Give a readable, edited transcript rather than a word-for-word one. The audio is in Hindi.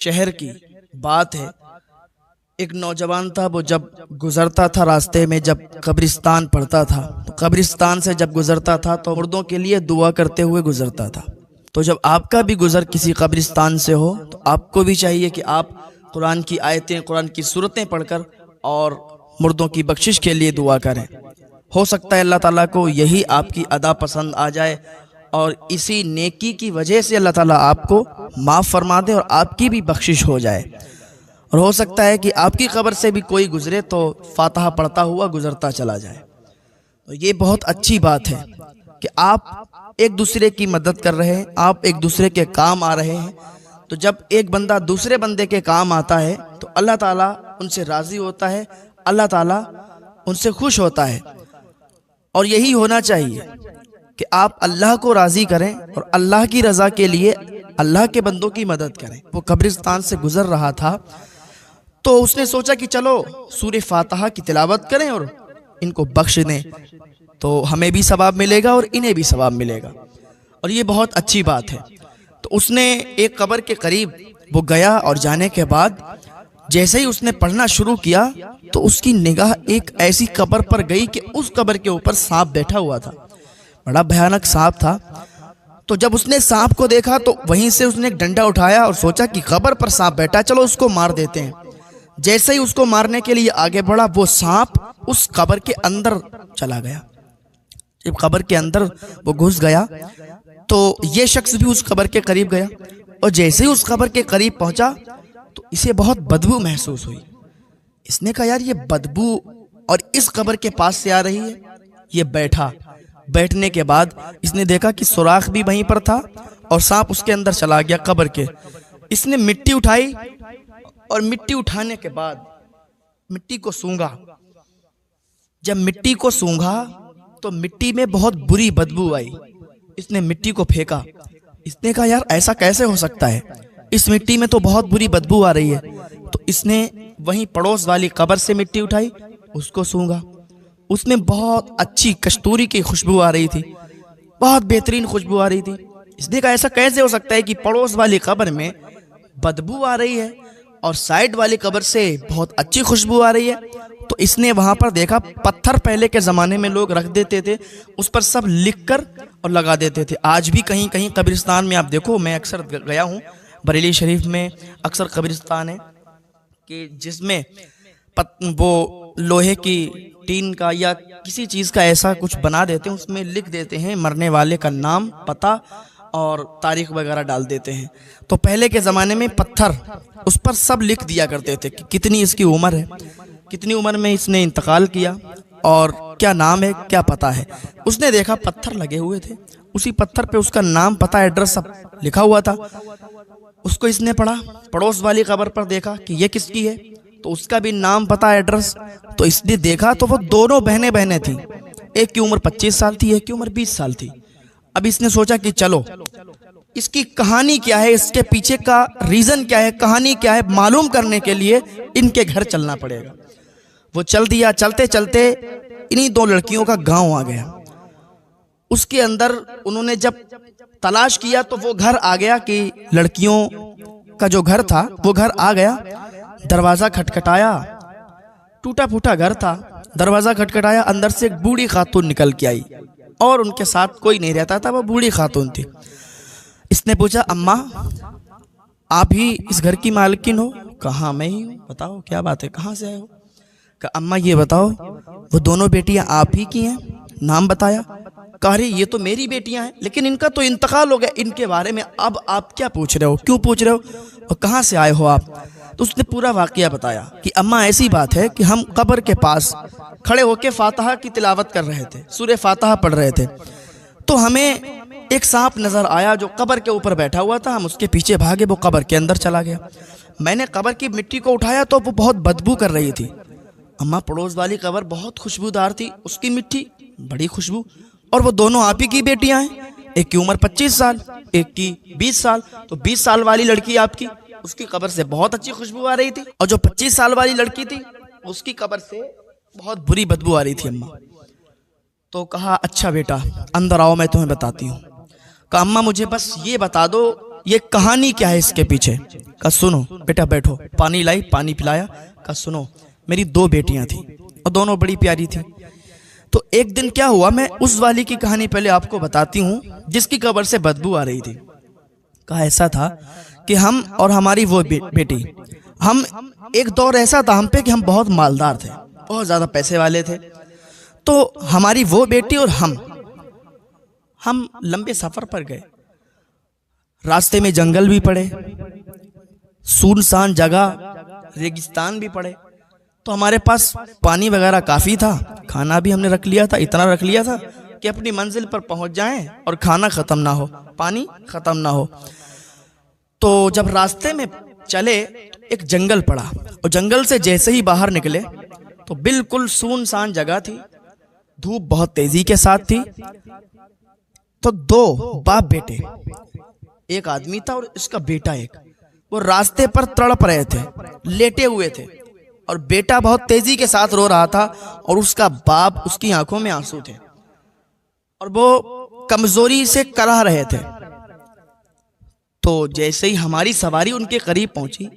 शहर की बात है। एक नौजवान था, वो जब गुजरता था रास्ते में, जब कब्रिस्तान पड़ता था तो कब्रिस्तान से जब गुजरता था तो मुर्दों के लिए दुआ करते हुए गुजरता था। तो जब आपका भी गुजर किसी कब्रिस्तान से हो तो आपको भी चाहिए कि आप कुरान की आयतें, कुरान की सूरतें पढ़कर और मुर्दों की बख्शिश के लिए दुआ करें। हो सकता है अल्लाह ताला को यही आपकी अदा पसंद आ जाए और इसी नेकी की वजह से अल्लाह ताला आपको माफ़ फरमा दे और आपकी भी बख्शिश हो जाए। और हो सकता है कि आपकी कब्र से भी कोई गुजरे तो फातिहा पढ़ता हुआ गुजरता चला जाए। तो ये बहुत अच्छी बात है कि आप एक दूसरे की मदद कर रहे हैं, आप एक दूसरे के काम आ रहे हैं। तो जब एक बंदा दूसरे बंदे के काम आता है तो अल्लाह ताला उनसे राज़ी होता है, अल्लाह ताला उनसे खुश होता है। और यही होना चाहिए कि आप अल्लाह को राज़ी करें और अल्लाह की रज़ा के लिए अल्लाह के बंदों की मदद करें। वो कब्रिस्तान से गुजर रहा था तो उसने सोचा कि चलो सूरह फातिहा की तिलावत करें और इनको बख्श दें, तो हमें भी सवाब मिलेगा और इन्हें भी सवाब मिलेगा। और ये बहुत अच्छी बात है। तो उसने एक कब्र के करीब वो गया और जाने के बाद जैसे ही उसने पढ़ना शुरू किया तो उसकी निगाह एक ऐसी कब्र पर गई कि उस कब्र के ऊपर सांप बैठा हुआ था। बड़ा भयानक सांप था। तो जब उसने सांप को देखा तो वहीं से उसने एक डंडा उठाया और सोचा कि कब्र पर सांप बैठा, चलो उसको मार देते हैं। जैसे ही उसको मारने के लिए आगे बढ़ा, वो सांप उस कब्र के अंदर चला गया। जब कब्र के अंदर वो घुस गया तो ये शख्स भी उस कब्र के करीब गया और जैसे ही उस कब्र के करीब पहुंचा तो इसे बहुत बदबू महसूस हुई। इसने कहा, यार ये बदबू और इस कब्र के पास से आ रही है। ये बैठा, बैठने के बाद इसने देखा कि सुराख भी वहीं पर था और सांप उसके अंदर चला गया कब्र के। इसने मिट्टी उठाई और मिट्टी उठाने के बाद मिट्टी को सूंघा। जब मिट्टी को सूंघा तो मिट्टी में बहुत बुरी बदबू आई। इसने मिट्टी को फेंका। इसने कहा, यार ऐसा कैसे हो सकता है, इस मिट्टी में तो बहुत बुरी बदबू आ रही है। तो इसने वहीं पड़ोस वाली कब्र से मिट्टी उठाई, उसको सूंघा। उसमें बहुत अच्छी कस्तूरी की खुशबू आ रही थी, बहुत बेहतरीन खुशबू आ रही थी। इसने कहा, ऐसा कैसे हो सकता है कि पड़ोस वाली कब्र में बदबू आ रही है और साइड वाली कब्र से बहुत अच्छी खुशबू आ रही है। तो इसने वहां पर देखा, पत्थर पहले के ज़माने में लोग रख देते थे, उस पर सब लिख कर और लगा देते थे। आज भी कहीं कहीं कब्रिस्तान में आप देखो, मैं अक्सर गया हूँ, बरेली शरीफ में अक्सर कब्रिस्तान है कि जिसमें वो लोहे की टीन का या किसी चीज़ का ऐसा कुछ बना देते हैं, उसमें लिख देते हैं मरने वाले का नाम, पता और तारीख वगैरह डाल देते हैं। तो पहले के ज़माने में पत्थर, उस पर सब लिख दिया करते थे कि कितनी इसकी उम्र है, कितनी उम्र में इसने इंतकाल किया और क्या नाम है, क्या पता है। उसने देखा पत्थर लगे हुए थे, उसी पत्थर पे उसका नाम, पता, एड्रेस सब लिखा हुआ था। उसको इसने पढ़ा। पड़ोस वाली कब्र पर देखा कि ये किसकी है, तो उसका भी नाम, पता, एड्रेस। तो इसने देखा तो वो दोनों बहनें बहनें थी। एक की उम्र 25 साल थी, एक की उम्र 20 साल थी। अब इसने सोचा कि चलो इसकी कहानी क्या है, इसके पीछे का रीज़न क्या है, कहानी क्या है, मालूम करने के लिए इनके घर चलना पड़ेगा। वो चल दिया। चलते चलते इन्हीं दो लड़कियों का गांव आ गया। उसके अंदर उन्होंने जब तलाश किया तो वो घर आ गया कि लड़कियों का जो घर था वो घर आ गया। दरवाज़ा खटखटाया, टूटा फूटा घर था। दरवाज़ा खटखटाया, अंदर से एक बूढ़ी खातून निकल के आई और उनके साथ कोई नहीं रहता था, वो बूढ़ी खातून थी। इसने पूछा, अम्मा आप ही इस घर की मालकिन हो? कहाँ, मैं ही हूँ। बताओ क्या बात है, कहाँ से आए हो? कहा, अम्मा ये बताओ वो दोनों बेटियां आप ही की हैं? नाम बताया। कह रही, ये तो मेरी बेटियां हैं, लेकिन इनका तो इंतकाल हो गया, इनके बारे में अब आप क्या पूछ रहे हो, क्यों पूछ रहे हो, और कहाँ से आए हो आप? तो उसने पूरा वाकया बताया कि अम्मा ऐसी बात है कि हम कब्र के पास खड़े होकर फातिहा की तिलावत कर रहे थे, सूरह फातिहा पढ़ रहे थे, तो हमें एक सांप नजर आया जो कब्र के ऊपर बैठा हुआ था। हम उसके पीछे भागे, वो कब्र के अंदर चला गया। मैंने कब्र की मिट्टी को उठाया तो वो बहुत बदबू कर रही थी। अम्मा पड़ोस वाली कब्र बहुत खुशबूदार थी, उसकी मिट्टी बड़ी खुशबू, और वो दोनों आप ही की बेटियां हैं। एक की उम्र 25 साल, एक की 20 साल। तो 20 साल वाली लड़की आपकी, उसकी कब्र से बहुत अच्छी खुशबू आ रही थी, और जो 25 साल वाली लड़की थी उसकी कब्र से बहुत बुरी बदबू आ रही थी अम्मा। तो कहा, अच्छा बेटा अंदर आओ, मैं तुम्हें बताती हूँ। कहा, अम्मा मुझे बस ये बता दो ये कहानी क्या है इसके पीछे? कहा सुनो बेटा बैठो। पानी लाई, पानी पिलाया। कहा सुनो, मेरी 2 बेटियां थी और दोनों बड़ी प्यारी थी। तो एक दिन क्या हुआ, मैं उस वाली की कहानी पहले आपको बताती हूँ जिसकी कब्र से बदबू आ रही थी। कहा ऐसा था कि हम और हमारी वो बेटी, हम एक दौर ऐसा था हम पे कि हम बहुत मालदार थे, बहुत ज़्यादा पैसे वाले थे। तो हमारी वो बेटी और हम लंबे सफ़र पर गए। रास्ते में जंगल भी पड़े, सुनसान जगह, रेगिस्तान भी पड़े। तो हमारे पास पानी वगैरह काफ़ी था, खाना भी हमने रख लिया था, इतना रख लिया था कि अपनी मंजिल पर पहुंच जाएं और खाना ख़त्म ना हो, पानी ख़त्म ना हो। तो जब रास्ते में चले एक जंगल पड़ा और जंगल से जैसे ही बाहर निकले तो बिल्कुल सुनसान जगह थी, धूप बहुत तेजी के साथ थी। तो 2 बाप बेटे, एक आदमी था और इसका बेटा एक, वो रास्ते पर तड़प रहे थे, लेटे हुए थे और बेटा बहुत तेजी के साथ रो रहा था और उसका बाप, उसकी आंखों में आंसू थे और वो कमजोरी से कराह रहे थे। तो जैसे ही हमारी सवारी उनके करीब पहुंची